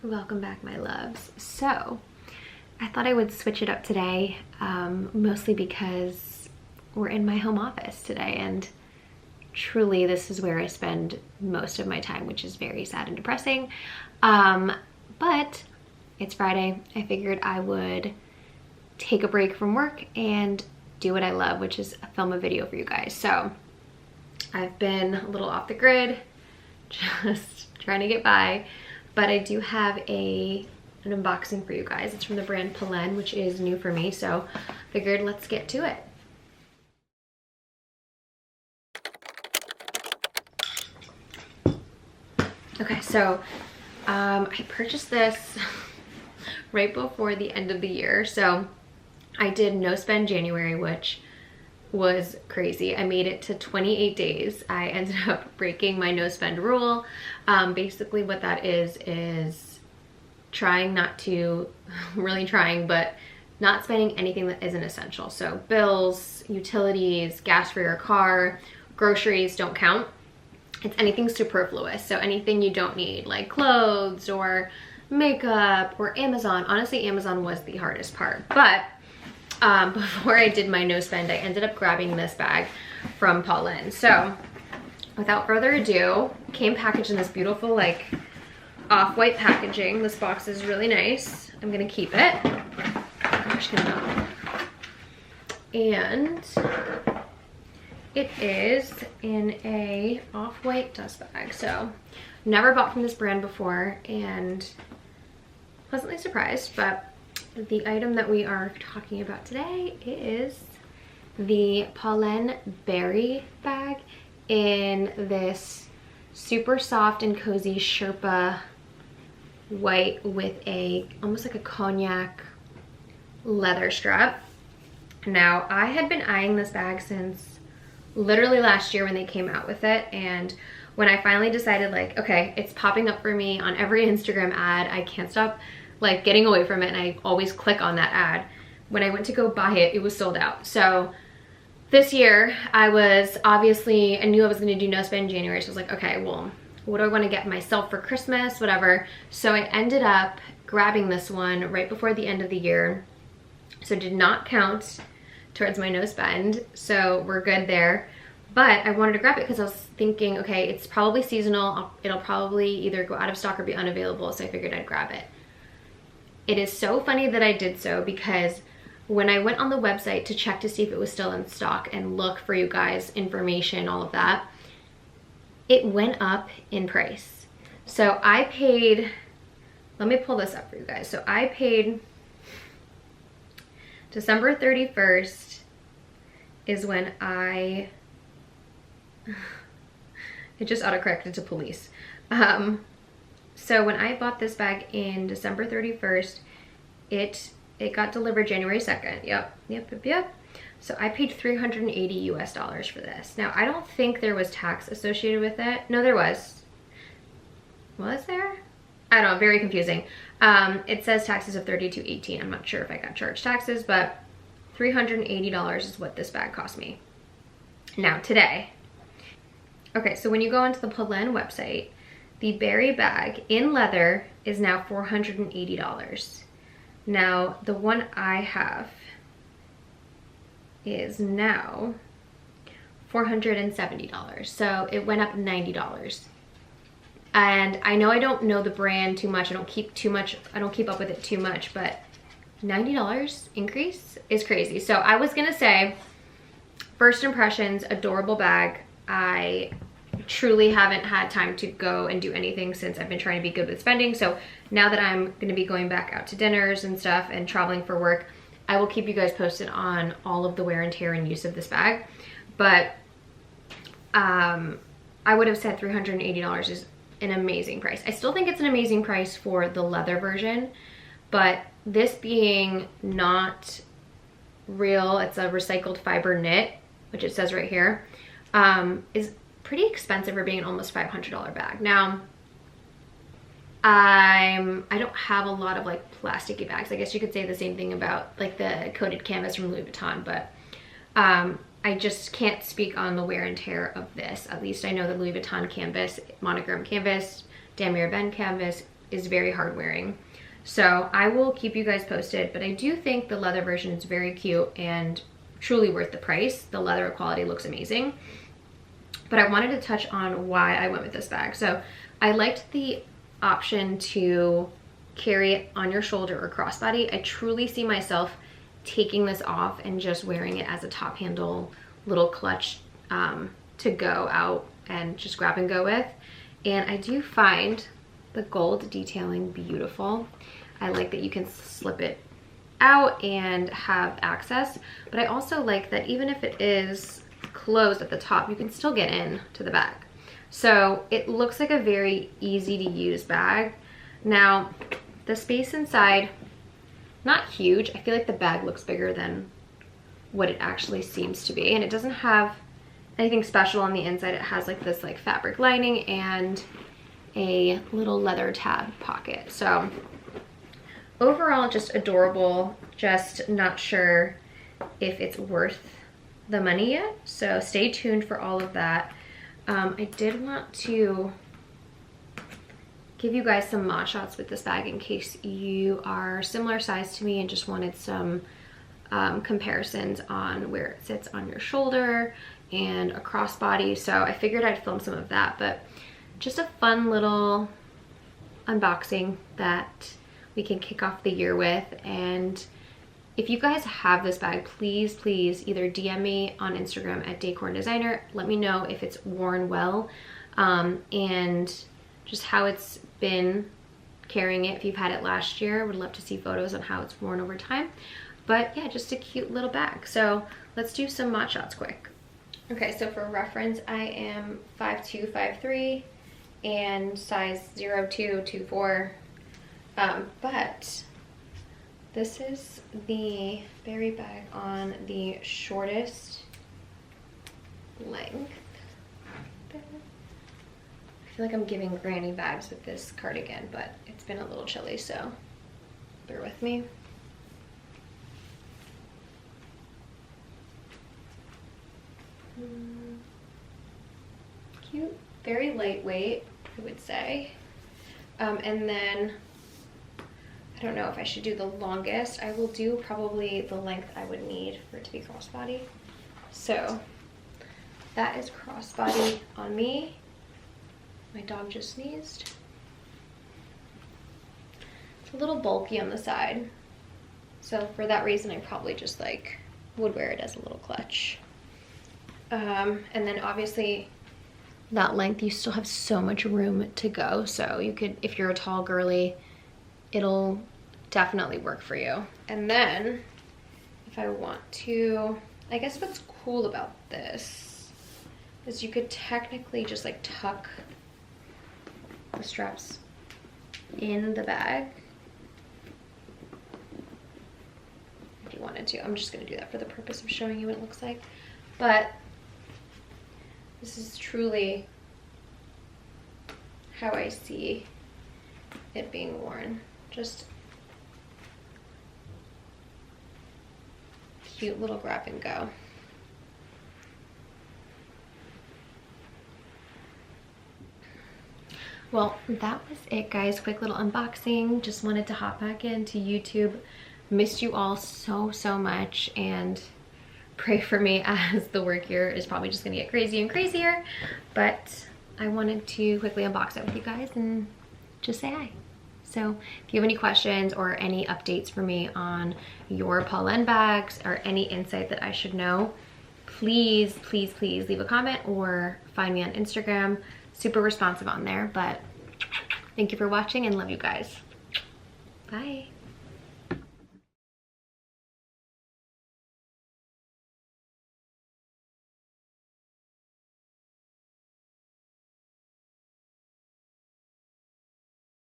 Welcome back, my loves. So I thought I would switch it up today, mostly because we're in my home office today, and truly this is where I spend most of my time, which is very sad and depressing. But it's Friday. I figured I would take a break from work and do what I love, which is film a video for you guys. So I've been a little off the grid, just trying to get by. But I do have an unboxing for you guys. It's from the brand Polene, which is new for me, so figured let's get to it. Okay, so I purchased this right before the end of the year. So I did no spend January, which was crazy. I made it to 28 days. I ended up breaking my no spend rule. Basically what that is trying not to, really trying, but not spending anything that isn't essential. So bills, utilities, gas for your car, groceries don't count. It's anything superfluous. So anything you don't need, like clothes or makeup or Amazon. Honestly, Amazon was the hardest part. But before I did my no spend, I ended up grabbing this bag from Polene. So without further ado, came packaged in this beautiful like off-white packaging. This box is really nice. I'm gonna keep it. Gosh, and it is in a off-white dust bag. So never bought from this brand before and pleasantly surprised. But the item that we are talking about today is the Polene Beri Bag in this super soft and cozy Sherpa white with a almost like a cognac leather strap. Now, I had been eyeing this bag since literally last year when they came out with it, and when I finally decided, like, okay, it's popping up for me on every Instagram ad, I can't stop like getting away from it, and I always click on that ad. When I went to go buy it, it was sold out. So this year I was obviously, I knew I was gonna do no spend January, so I was like, okay, well, what do I want to get myself for Christmas, whatever. So I ended up grabbing this one right before the end of the year, so it did not count towards my no spend, so we're good there. But I wanted to grab it because I was thinking, okay, it's probably seasonal, it'll probably either go out of stock or be unavailable, so I figured I'd grab it. It is so funny that I did so, because when I went on the website to check to see if it was still in stock and look for you guys information, all of that, it went up in price. So I paid, let me pull this up for you guys. So I paid December 31st is when it just autocorrected to police. So when I bought this bag in December 31st, it got delivered January 2nd. Yep. So I paid $380 US for this. Now, I don't think there was tax associated with it. No, there was. Was there? I don't know, very confusing. It says taxes of $32.18. I'm not sure if I got charged taxes, but $380 is what this bag cost me. Now, today. Okay, so when you go onto the Polene website, the Beri bag in leather is now $480. Now, the one I have is now $470. So it went up $90. And I know I don't know the brand too much. I don't keep up with it too much, but $90 increase is crazy. So I was gonna say, first impressions, adorable bag. I truly haven't had time to go and do anything since I've been trying to be good with spending. So now that I'm going to be going back out to dinners and stuff and traveling for work, I will keep you guys posted on all of the wear and tear and use of this bag. But I would have said $380 is an amazing price. I still think it's an amazing price for the leather version, but this being not real, it's a recycled fiber knit, which it says right here, is pretty expensive for being an almost $500 bag. Now, I don't have a lot of like plasticky bags. I guess you could say the same thing about like the coated canvas from Louis Vuitton, but I just can't speak on the wear and tear of this. At least I know the Louis Vuitton canvas, monogram canvas, Damier Ebene canvas, is very hard wearing. So I will keep you guys posted, but I do think the leather version is very cute and truly worth the price. The leather quality looks amazing. But I wanted to touch on why I went with this bag. So I liked the option to carry it on your shoulder or crossbody. I truly see myself taking this off and just wearing it as a top handle little clutch to go out and just grab and go with. And I do find the gold detailing beautiful. I like that you can slip it out and have access, but I also like that even if it is closed at the top, you can still get in to the bag. So it looks like a very easy to use bag. Now, the space inside, not huge. I feel like the bag looks bigger than what it actually seems to be, and it doesn't have anything special on the inside. It has like this like fabric lining and a little leather tab pocket. So overall, just adorable. Just not sure if it's worth the money yet, so stay tuned for all of that. I did want to give you guys some mod shots with this bag in case you are similar size to me and just wanted some comparisons on where it sits on your shoulder and a crossbody. So I figured I'd film some of that, but just a fun little unboxing that we can kick off the year with. And if you guys have this bag, please either DM me on Instagram at @decorndesigner. Let me know if it's worn well and just how it's been carrying it. If you've had it last year, would love to see photos on how it's worn over time. But yeah, just a cute little bag. So let's do some mod shots quick. Okay, so for reference, I am 5'2", 5'3", and size 02, 24. But this is the Beri bag on the shortest length. I feel like I'm giving granny vibes with this cardigan, but it's been a little chilly, so bear with me. Cute, very lightweight, I would say. And then I don't know if I should do the longest. I will do probably the length I would need for it to be crossbody. So that is crossbody on me. My dog just sneezed. It's a little bulky on the side. So for that reason, I probably just like would wear it as a little clutch. And then obviously that length, you still have so much room to go. So you could, if you're a tall girly, it'll definitely work for you. And then if I want to, I guess what's cool about this is you could technically just like tuck the straps in the bag if you wanted to. I'm just gonna do that for the purpose of showing you what it looks like. But this is truly how I see it being worn. Just cute little grab and go. Well, that was it, guys. Quick little unboxing. Just wanted to hop back into YouTube. Missed you all so much, and pray for me as the work year is probably just gonna get crazier and crazier. But I wanted to quickly unbox it with you guys and just say hi. So if you have any questions or any updates for me on your Polene bags or any insight that I should know, please leave a comment or find me on Instagram. Super responsive on there. But thank you for watching and love you guys. Bye.